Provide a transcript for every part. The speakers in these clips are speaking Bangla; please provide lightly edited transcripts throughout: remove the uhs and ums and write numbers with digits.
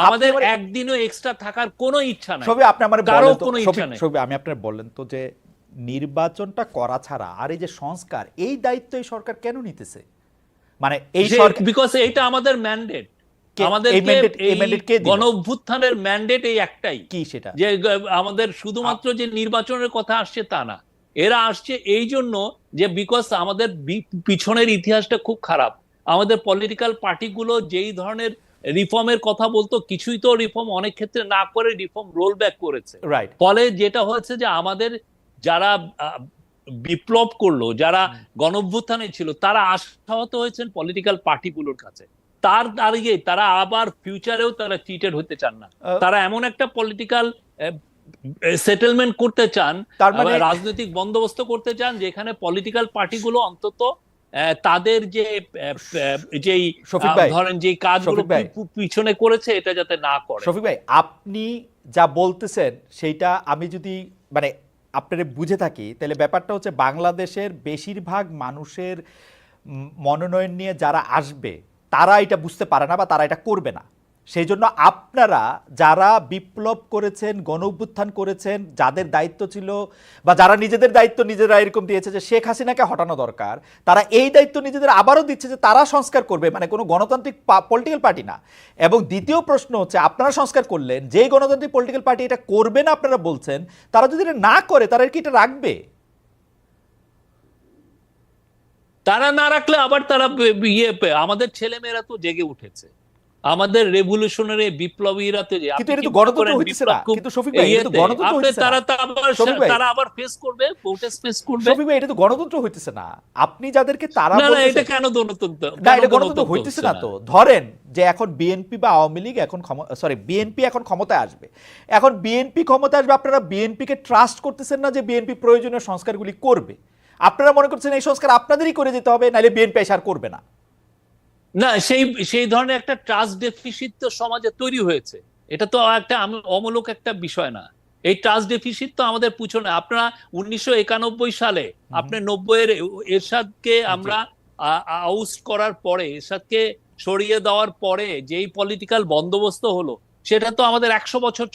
আমাদের একদিনও এক্সট্রা থাকার কোনো ইচ্ছা নাই, আমি আপনার বললেন তো যে নির্বাচনটা করা ছাড়া আর এই যে সংস্কার, এই দায়িত্ব এই সরকার কেন নিতেছে? মানে এই সরকার, বিকজ এইটা আমাদের ম্যান্ডেট, আমাদের গণ অভ্যুত্থানের ম্যান্ডেট এই একটাই, কি সেটা যে আমাদের শুধুমাত্র যে নির্বাচনের কথা আসছে তা না, এরা আসছে এই জন্য যে বিকজ আমাদের পিছনের ইতিহাসটা খুব খারাপ। আমাদের পলিটিক্যাল পার্টিগুলো যেই ধরনের রিফর্মের কথা বলতো, কিছুই তো রিফর্ম অনেক ক্ষেত্রে না করে রিফর্ম রোল ব্যাক করেছে। ফলে যেটা হয়েছে যে আমাদের যারা বিপ্লব করলো, যারা গণঅভ্যুত্থানে ছিল, তারা আশাহত হয়েছেন পলিটিক্যাল পার্টিগুলোর কাছে। তার দাঁড়িয়ে তারা আবার ফিউচারেও তারা চিটেড হতে চান না, তারা এমন একটা পলিটিক্যাল সেটেলমেন্ট করতে চান, রাজনৈতিক বন্দোবস্ত করতে চান যেখানে পলিটিক্যাল পার্টিগুলো অন্তত তাদের যে ধরেন যে কাজগুলো পিছনে করেছে এটা যাতে না করে। শফিক ভাই, আপনি যা বলতেছেন সেইটা আমি যদি মানে আপনারা বুঝে থাকি, তাহলে ব্যাপারটা হচ্ছে বাংলাদেশের বেশিরভাগ মানুষের মনোনয়ন নিয়ে যারা আসবে তারা এটা বুঝতে পারে না বা তারা এটা করবে না। সেই জন্য আপনারা যারা বিপ্লব করেছেন, গণ অভ্যুত্থান করেছেন, যাদের দায়িত্ব ছিল বা যারা নিজেদের দায়িত্ব নিজেরা এরকম দিয়েছে যে শেখ হাসিনাকে হটানো দরকার, তারা এই দায়িত্ব নিজেদের আবারও দিচ্ছে যে তারা সংস্কার করবে, মানে কোনো গণতান্ত্রিক পলিটিক্যাল পার্টি না। এবং দ্বিতীয় প্রশ্ন হচ্ছে, আপনারা সংস্কার করলেন, যেই গণতান্ত্রিক পলিটিক্যাল পার্টি এটা করবে না আপনারা বলছেন, তারা যদি এটা না করে তারা কি এটা রাখবে? তারা না রাখলে আবার তারা আমাদের ছেলেমেয়েরা তো জেগে উঠেছে, আমাদের রেভলিউশনারি বিপ্লবীরা তো, তারা আবার ফেস করবে, প্রোটেস্ট ফেস করবে। এটা তো গণতন্ত্র হইতেছে না। আপনি যাদেরকে তারা এটা কেন গণতন্ত্র? না, এটা গণতন্ত্র হইতেছে না তো। ধরেন যে এখন বিএনপি বা আওয়ামী লীগ এখন বিএনপি এখন ক্ষমতায় আসবে, এখন বিএনপি ক্ষমতায় আসবে, আপনারা বিএনপি কে ট্রাস্ট করতেছেন না যে বিএনপি প্রয়োজনীয় সংস্কারগুলি করবে। আপনারা মনে করছেন এই সংস্কার আপনাদেরই করে যেতে হবে, নাহলে বিএনপি আর করবে না। না, সেই ধরনের একটা ট্রাস্ট ডেফিসিট তো সমাজে তৈরি হয়েছে, এটা তো একটা অমূলক একটা বিষয় না। এই ট্রাস্ট ডেফিসিট তো আমাদের পিছনে। আপনারা 1991 সালে আপনি 90-এর এরশাদকে আমরা আউস্ট করার পরে, এরশাদকে সরিয়ে দেওয়ার পরে যেই পলিটিক্যাল বন্দোবস্ত হলো, সেটা তো আমাদের 100 বছর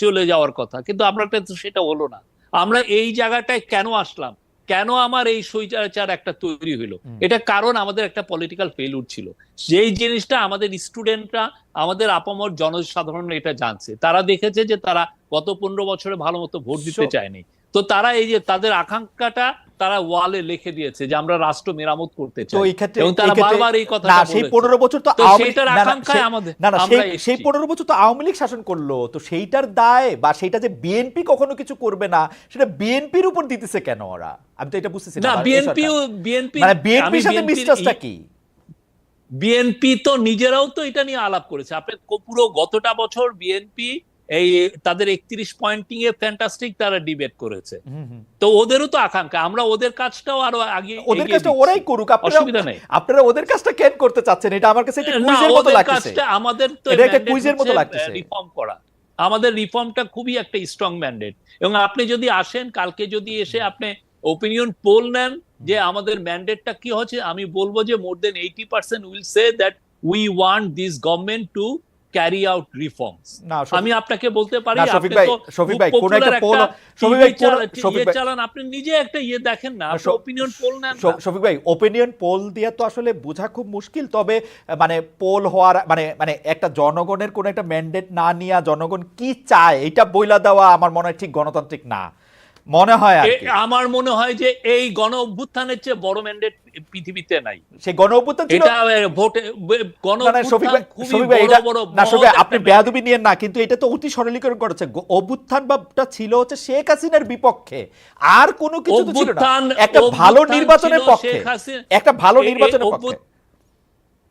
চলে যাওয়ার কথা, কিন্তু আমরা তো সেটা হলো না। আমরা এই জায়গাটায় কেন আসলাম, কেন আমার এই স্বৈরাচার একটা তৈরি হইলো? এটা কারণ আমাদের একটা পলিটিক্যাল ফেইলিউর ছিল। যেই জিনিসটা আমাদের স্টুডেন্টরা, আমাদের আপামর জনসাধারণ এটা জানছে, তারা দেখেছে যে তারা গত 15 বছরে ভালো মতো ভোট দিতে চায়নি, তো তারা এই যে তাদের আকাঙ্ক্ষাটা তারা ওয়ালে লিখে দিয়েছে যে আমরা রাষ্ট্র মেরামত করতে চাই, এবং তারা বারবার এই কথাটা বলেছে। সেই 15 বছর তো সেইটার আকাঙ্ক্ষায় আমাদের, সেই 15 বছর তো আওয়ামী লীগ শাসন করলো, তো সেইটার দায় বা সেইটা যে বিএনপি কখনো কিছু করবে না সেটা বিএনপির উপর দিতেছে কেন ওরা? আমি তো এটা বুঝতেছি না। বিএনপির সাথে মিস্টারটা কি? বিএনপি তো নিজেরাও তো এটা নিয়ে আলাপ করেছে। আপনি পুরো গতটা বছর বিএনপি এই তাদের 31 পয়েন্টিং এ ফ্যান্টাস্টিক তারা ডিবেট করেছে, তো ওদেরও তো আকাঙ্ক্ষা আমরা ওদের কাজটাও আরো আগে, ওদের কাজটা ওরাই করুক, অসুবিধা নেই। আপনারা ওদের কাজটা কেন করতে চাচ্ছেন? এটা আমার কাছে একটা কুইজের মতো লাগছে। আমাদের তো এটা একটা কুইজের মতো লাগছে। রিফর্ম করা, আমাদের রিফর্মটা খুবই একটা স্ট্রং ম্যান্ডেট। এবং আপনি যদি আসেন কালকে, যদি এসে আপনি ওপিনিয়ন পোল নেন যে আমাদের ম্যান্ডেটটা কি হচ্ছে, আমি বলবো যে মোর দেন 80% will say that we want this government to carry out reforms. আমি আপনাকে বলতে পারি, আপনি তো কোন একটা পোল চালান, আপনি নিজে একটা দেখেন না, ওপিনিয়ন পোল নেন। শফিক ভাই, ওপিনিয়ন পোল দিয়ে তো আসলে বোঝা খুব মুশকিল। তবে মানে পোল হওয়ার মানে একটা জনগণের কোন একটা ম্যান্ডেট না নিয়ে জনগণ কি চায় এটা বইলা দেওয়া আমার মনে হয় ঠিক গণতান্ত্রিক না মনে হয়। আমার মনে হয় যে এই গণ অভ্যুত্থানের চেয়ে বড় ম্যান্ডেট পৃথিবীতে নাই। সেই গণ অভ্যুত্থান ছিল, এটা ভোটে গণ অভ্যুত্থান খুবই বড় না। আপনি বেয়াদবি নিয়ে না, কিন্তু এটা তো অতি সরলীকরণ করেছে। অভ্যুত্থানটা ছিল হচ্ছে শেখ হাসিনার বিপক্ষে, আর কোনো কিছু তো ছিল না। একটা ভালো নির্বাচনের পক্ষে, একটা ভালো নির্বাচনের পক্ষে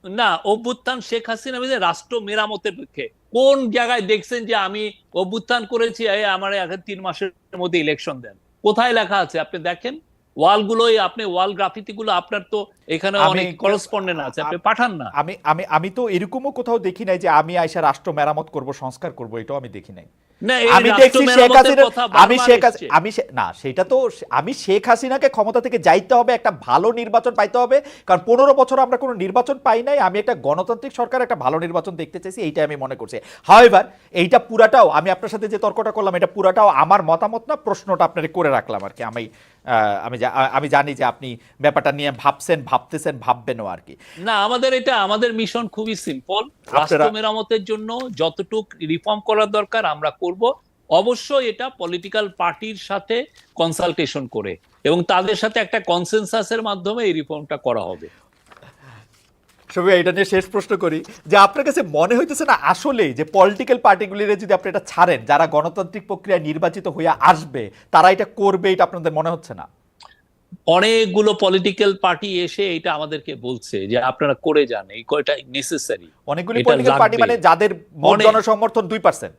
না। অভ্যুত্থান শেখ হাসিনা রাষ্ট্র মেরামতের পক্ষে। কোন জায়গায় দেখছেন যে আমি অভ্যুত্থান করেছি আমার 3 মাসের মধ্যে ইলেকশন দেন? কোথায় লেখা আছে? আপনি দেখেন ওয়ালগুলোই, আপনি ওয়াল গ্রাফিতি গুলো আপনার তো এখানে অনেক করেসপন্ডেন্ট আছে, আপনি পাঠান না। আমি তো এরকমও কোথাও দেখি নাই যে আমি আইসা রাষ্ট্র মেরামত করব, সংস্কার করব, এটাও আমি দেখি নাই। না, এই আমি রাষ্ট্র দেখছি শেখ মেরামতের হাসিনা, কথা আমি বারবার শেখ এসছে। আমি না সেটা তো আমি শেখ হাসিনাকে ক্ষমতা থেকে যাইতে হবে, একটা ভালো নির্বাচন পাইতে হবে, কারণ 15 বছর আমরা কোনো নির্বাচন পাই নাই। আমি একটা গণতান্ত্রিক সরকার, একটা ভালো নির্বাচন দেখতে চাইছি, এইটা আমি মনে করছি। হাওয়েভার এইটা পুরাটাও, আমি আপনার সাথে যে তর্কটা করলাম এটা পুরাটাও আমার মতামত না, প্রশ্নটা আপনার করে রাখলাম আর কি। আমি জানি যে আপনি ব্যাপারটা নিয়ে ভাবতেছেন, ভাববেনও আর কি। না, আমাদের মিশন খুবই সিম্পল। রাষ্ট্র আপনারা মেরামতের জন্য যতটুক রিফর্ম করার দরকার আমরা করব, অবশ্যই এটা পলিটিক্যাল পার্টির সাথে কনসালটেশন করে এবং তাদের সাথে একটা কনসেনসাসের মাধ্যমে এই রিফর্মটা করা হবে। সবাই এটা নিয়ে শেষ প্রশ্ন করি যে আপনার কাছে মনে হইতেছে না আসলে যে পলিটিক্যাল পার্টিগুলিরে যদি আপনি এটা ছাড়েন, যারা গণতান্ত্রিক প্রক্রিয়ায় নির্বাচিত হয়ে আসবে তারা এটা করবে, এটা আপনাদের মনে হচ্ছে না? অনেকগুলো পলিটিক্যাল পার্টি এসে এটা আমাদেরকে বলছে যে আপনারা করে যান, এটা নেসেসারি, অনেকগুলি এটা পলিটিক্যাল পার্টি লাগবে। মানে যাদের মোট অনেক জনসমর্থন 2%।